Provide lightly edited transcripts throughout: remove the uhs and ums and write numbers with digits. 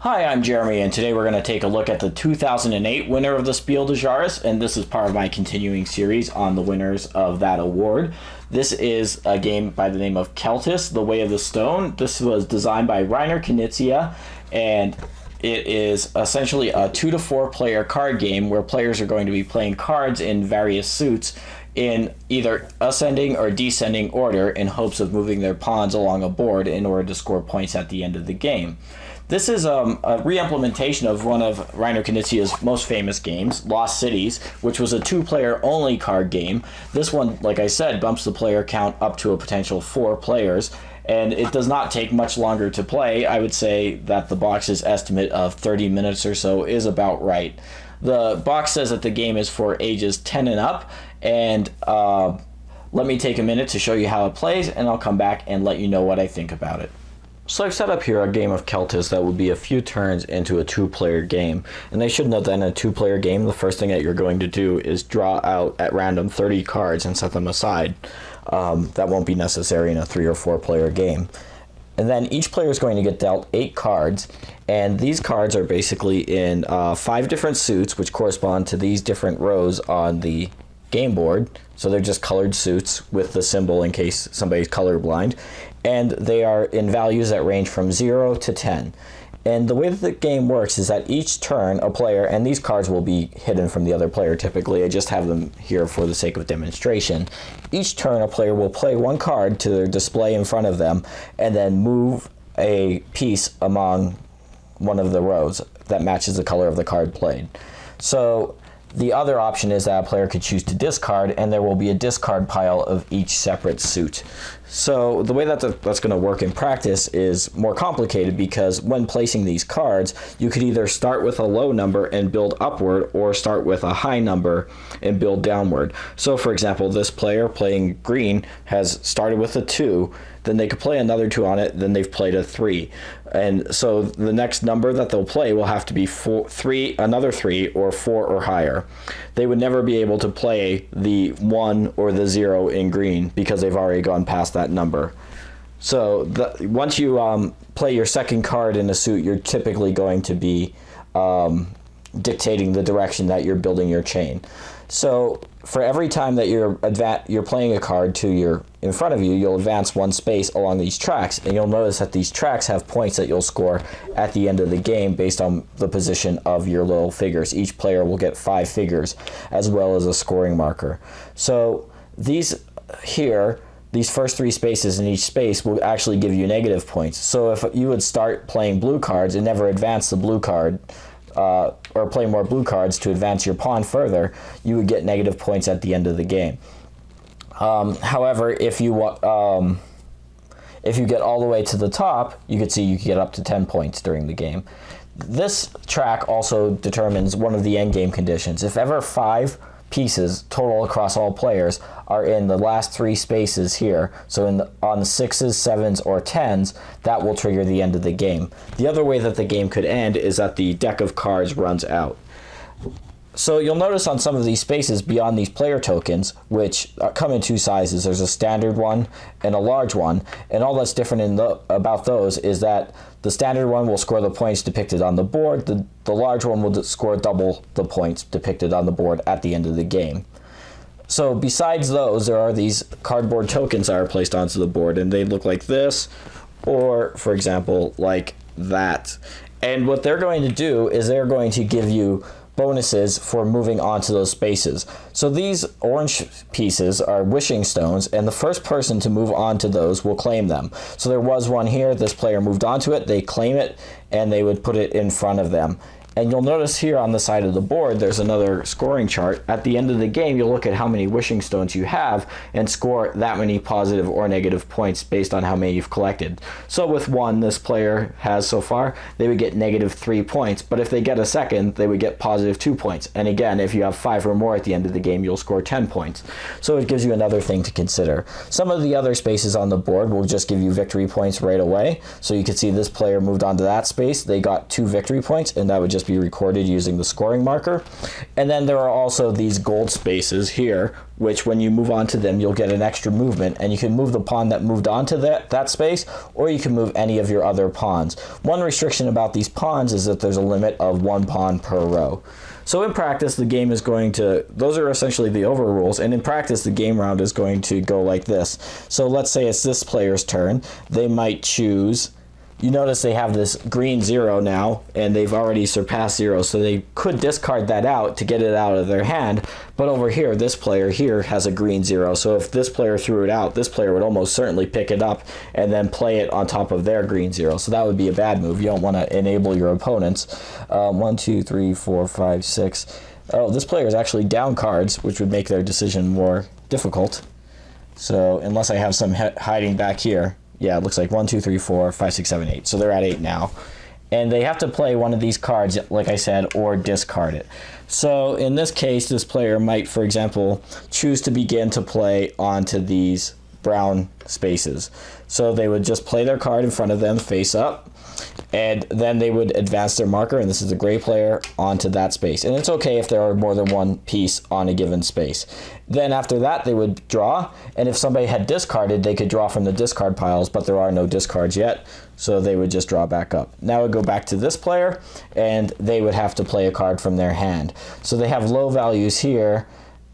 Hi, I'm Jeremy, and today we're going to take a look at the 2008 winner of the Spiel des Jahres, and this is part of my continuing series on the winners of that award. This is a game by the name of Keltis, The Way of the Stone. This was designed by Reiner Knizia, and it is essentially a 2 to 4 player card game where players are going to be playing cards in various suits in either ascending or descending order in hopes of moving their pawns along a board in order to score points at the end of the game. This is a re-implementation of one of Reiner Knizia's most famous games, Lost Cities, which was a 2-player only card game. This one, like I said, bumps the player count up to a potential 4 players, and it does not take much longer to play. I would say that the box's estimate of 30 minutes or so is about right. The box says that the game is for ages 10 and up, and let me take a minute to show you how it plays, and I'll come back and let you know what I think about it. So I've set up here a game of Keltis that would be a few turns into a 2-player game. And they should note that in a 2-player game, the first thing that you're going to do is draw out at random 30 cards and set them aside. That won't be necessary in a 3 or 4-player game. And then each player is going to get dealt 8 cards, and these cards are basically in 5 different suits, which correspond to these different rows on the game board. So they're just colored suits with the symbol in case somebody's colorblind. And they are in values that range from 0 to 10. And the way that the game works is that each turn a player, and these cards will be hidden from the other player typically, I just have them here for the sake of demonstration. Each turn a player will play one card to their display in front of them and then move a piece among one of the rows that matches the color of the card played. So the other option is that a player could choose to discard, and there will be a discard pile of each separate suit. So the way that that's going to work in practice is more complicated because when placing these cards, you could either start with a low number and build upward or start with a high number and build downward. So for example, this player playing green has started with a 2, then they could play another 2 on it, then they've played a 3. And so the next number that they'll play will have to be another 3 or 4 or higher. They would never be able to play the 1 or the 0 in green because they've already gone past that number. So once you play your second card in a suit, you're typically going to be dictating the direction that you're building your chain. So for every time that you're playing a card in front of you, you'll advance 1 space along these tracks, and you'll notice that these tracks have points that you'll score at the end of the game based on the position of your little figures. Each player will get 5 figures as well as a scoring marker. So these first 3 spaces in each space will actually give you negative points. So if you would start playing blue cards and never advance the blue card, or play more blue cards to advance your pawn further, you would get negative points at the end of the game. However, if you get all the way to the top, you could see you could get up to 10 points during the game. This track also determines one of the endgame conditions. If ever 5 pieces total across all players are in the last 3 spaces here, so on the 6s, 7s, or 10s, that will trigger the end of the game. The other way that the game could end is that the deck of cards runs out. So you'll notice on some of these spaces beyond these player tokens, which come in 2 sizes, there's a standard one and a large one, and all that's different about those is that the standard one will score the points depicted on the board, the large one will score double the points depicted on the board at the end of the game. So besides those, there are these cardboard tokens that are placed onto the board, and they look like this, or for example, like that. And what they're going to do is they're going to give you bonuses for moving onto those spaces. So these orange pieces are wishing stones, and the first person to move onto those will claim them. So there was one here, this player moved onto it, they claim it, and they would put it in front of them. And you'll notice here on the side of the board, there's another scoring chart. At the end of the game, you'll look at how many wishing stones you have and score that many positive or negative points based on how many you've collected. So with 1 this player has so far, they would get negative 3 points. But if they get a second, they would get positive 2 points. And again, if you have 5 or more at the end of the game, you'll score 10 points. So it gives you another thing to consider. Some of the other spaces on the board will just give you victory points right away. So you can see this player moved onto that space. They got 2 victory points, and that would just just be recorded using the scoring marker. And then there are also these gold spaces here, which when you move onto them, you'll get an extra movement, and you can move the pawn that moved onto that space, or you can move any of your other pawns. One restriction about these pawns is that there's a limit of 1 pawn per row. So in practice, the game is going to, those are essentially the overrules, and in practice, the game round is going to go like this. So let's say it's this player's turn. They might choose, you notice they have this green 0 now, and they've already surpassed 0, so they could discard that out to get it out of their hand. But over here, this player here has a green 0, so if this player threw it out, this player would almost certainly pick it up and then play it on top of their green 0. So that would be a bad move. You don't want to enable your opponents. 1, 2, 3, 4, 5, 6. Oh, this player is actually down cards, which would make their decision more difficult. So unless I have some hiding back here. Yeah, it looks like 1, 2, 3, 4, 5, 6, 7, 8. So they're at 8 now. And they have to play one of these cards, like I said, or discard it. So in this case, this player might, for example, choose to begin to play onto these brown spaces. So they would just play their card in front of them, face up, and then they would advance their marker, and this is a gray player, onto that space. And it's okay if there are more than one piece on a given space. Then after that, they would draw, and if somebody had discarded, they could draw from the discard piles, but there are no discards yet, so they would just draw back up. Now it would go back to this player, and they would have to play a card from their hand. So they have low values here,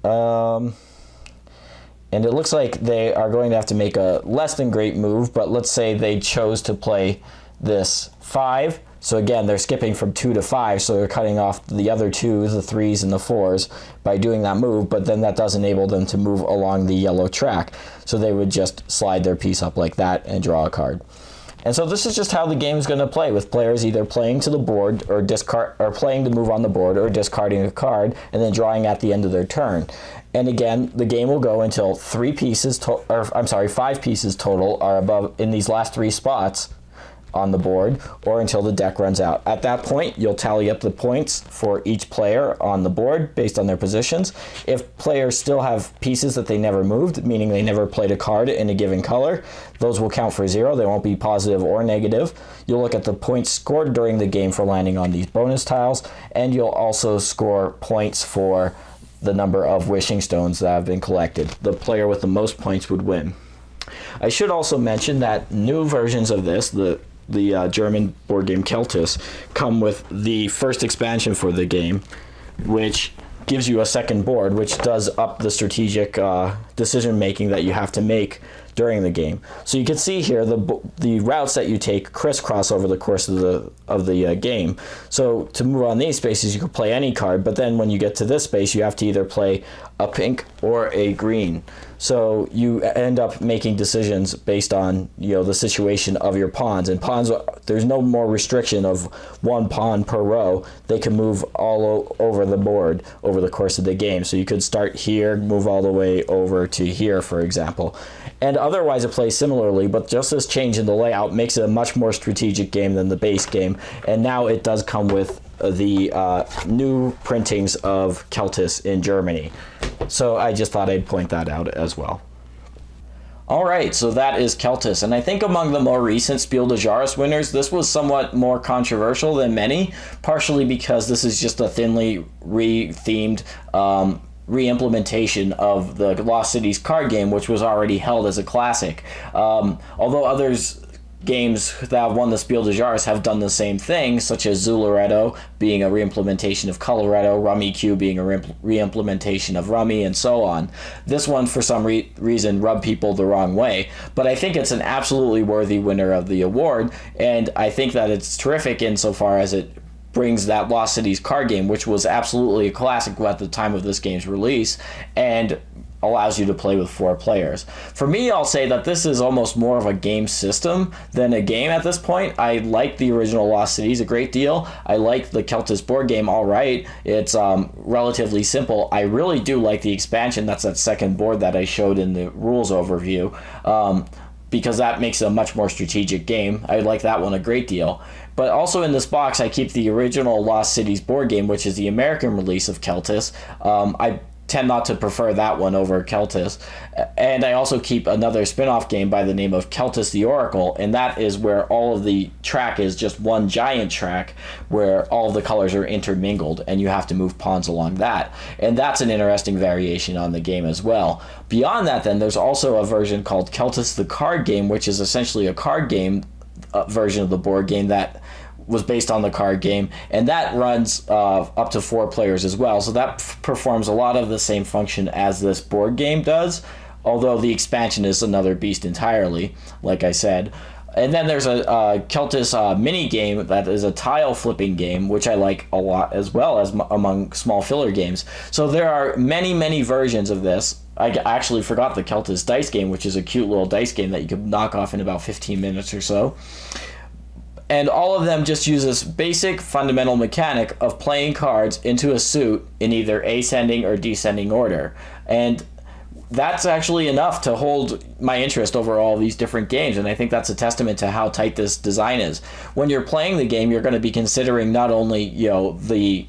and it looks like they are going to have to make a less than great move, but let's say they chose to play this 5. So again, they're skipping from 2 to 5, so they're cutting off the other 2, the 3s and the 4s by doing that move, but then that does enable them to move along the yellow track. So they would just slide their piece up like that and draw a card. And so this is just how the game is going to play, with players either playing to the board or playing to move on the board, or discarding a card and then drawing at the end of their turn. And again, the game will go until 5 pieces total are above in these last 3 spots on the board, or until the deck runs out. At that point, you'll tally up the points for each player on the board based on their positions. If players still have pieces that they never moved, meaning they never played a card in a given color, those will count for 0. They won't be positive or negative. You'll look at the points scored during the game for landing on these bonus tiles, and you'll also score points for the number of wishing stones that have been collected. The player with the most points would win. I should also mention that new versions of this, the German board game Keltis, come with the first expansion for the game, which gives you a second board, which does up the strategic decision making that you have to make during the game. So you can see here the routes that you take crisscross over the course of the game. So to move on these spaces, you can play any card, but then when you get to this space, you have to either play a pink or a green. So you end up making decisions based on the situation of your pawns. And pawns, there's no more restriction of 1 pawn per row. They can move all over the board over the course of the game. So you could start here, move all the way over to here, for example. And otherwise it plays similarly, but just this change in the layout makes it a much more strategic game than the base game. And now it does come with the new printings of Keltis in Germany. So I just thought I'd point that out as well. Alright, so that is Keltis, and I think among the more recent Spiel des Jahres winners, this was somewhat more controversial than many, partially because this is just a thinly re-themed re-implementation of the Lost Cities card game, which was already held as a classic. Although others games that have won the Spiel des Jahres have done the same thing, such as Zooloretto being a re-implementation of Coloretto, Rummikub being a re-implementation of Rummy, and so on. This one, for some reason, rubbed people the wrong way, but I think it's an absolutely worthy winner of the award, and I think that it's terrific insofar as it brings that Lost Cities card game, which was absolutely a classic at the time of this game's release, and allows you to play with 4 players. For me, I'll say that this is almost more of a game system than a game at this point. I like the original Lost Cities a great deal. I like the Keltis board game all right. It's relatively simple. I really do like the expansion. That's that second board that I showed in the rules overview, because that makes it a much more strategic game. I like that one a great deal. But also in this box, I keep the original Lost Cities board game, which is the American release of Keltis. I tend not to prefer that one over Keltis. And I also keep another spin-off game by the name of Keltis the Oracle, and that is where all of the track is just one giant track where all of the colors are intermingled and you have to move pawns along that. And that's an interesting variation on the game as well. Beyond that, then, there's also a version called Keltis the Card Game, which is essentially a card game version of the board game that was based on the card game, and that runs up to 4 players as well. So that performs a lot of the same function as this board game does, although the expansion is another beast entirely, like I said. And then there's a Keltis mini game that is a tile flipping game, which I like a lot as well as among small filler games. So there are many, many versions of this. I actually forgot the Keltis dice game, which is a cute little dice game that you can knock off in about 15 minutes or so. And all of them just use this basic fundamental mechanic of playing cards into a suit in either ascending or descending order. And that's actually enough to hold my interest over all these different games, and I think that's a testament to how tight this design is. When you're playing the game, you're going to be considering not only, you know, the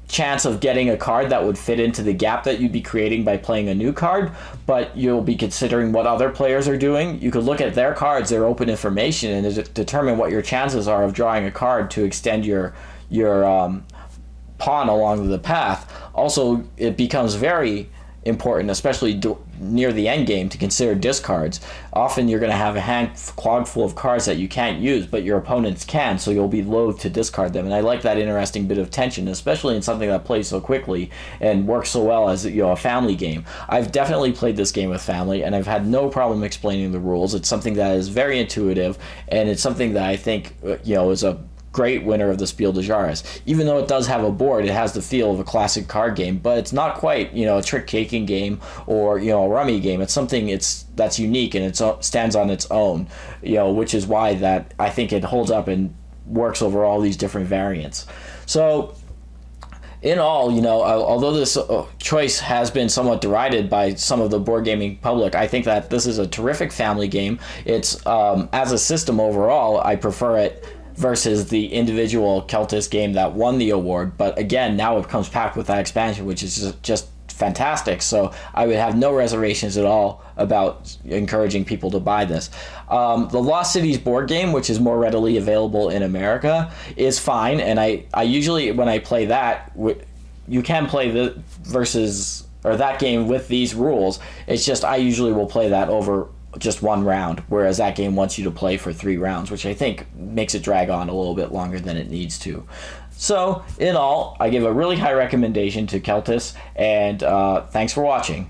chance of getting a card that would fit into the gap that you'd be creating by playing a new card, but you'll be considering what other players are doing. You could look at their cards, their open information, and determine what your chances are of drawing a card to extend your pawn along the path. Also, it becomes very important, especially near the end game, to consider discards. Often you're going to have a hand clogged full of cards that you can't use, but your opponents can, so you'll be loath to discard them. And I like that interesting bit of tension, especially in something that plays so quickly and works so well as, you know, a family game. I've definitely played this game with family, and I've had no problem explaining the rules. It's something that is very intuitive, and it's something that I think, you know, is a great winner of the Spiel des Jahres. Even though it does have a board, it has the feel of a classic card game, but it's not quite, you know, a trick-taking game or, you know, a rummy game. It's something that's unique, and it stands on its own, you know, which is why that I think it holds up and works over all these different variants. So in all, you know, although this choice has been somewhat derided by some of the board gaming public, I think that this is a terrific family game. It's as a system overall, I prefer it versus the individual Keltis game that won the award. But again, now it comes packed with that expansion, which is just fantastic. So I would have no reservations at all about encouraging people to buy this. The Lost Cities board game, which is more readily available in America, is fine. And I usually, when I play that, you can play the that game with these rules. It's just I usually will play that over just one round, whereas that game wants you to play for 3 rounds, which I think makes it drag on a little bit longer than it needs to. So in all, I give a really high recommendation to Keltis, and thanks for watching.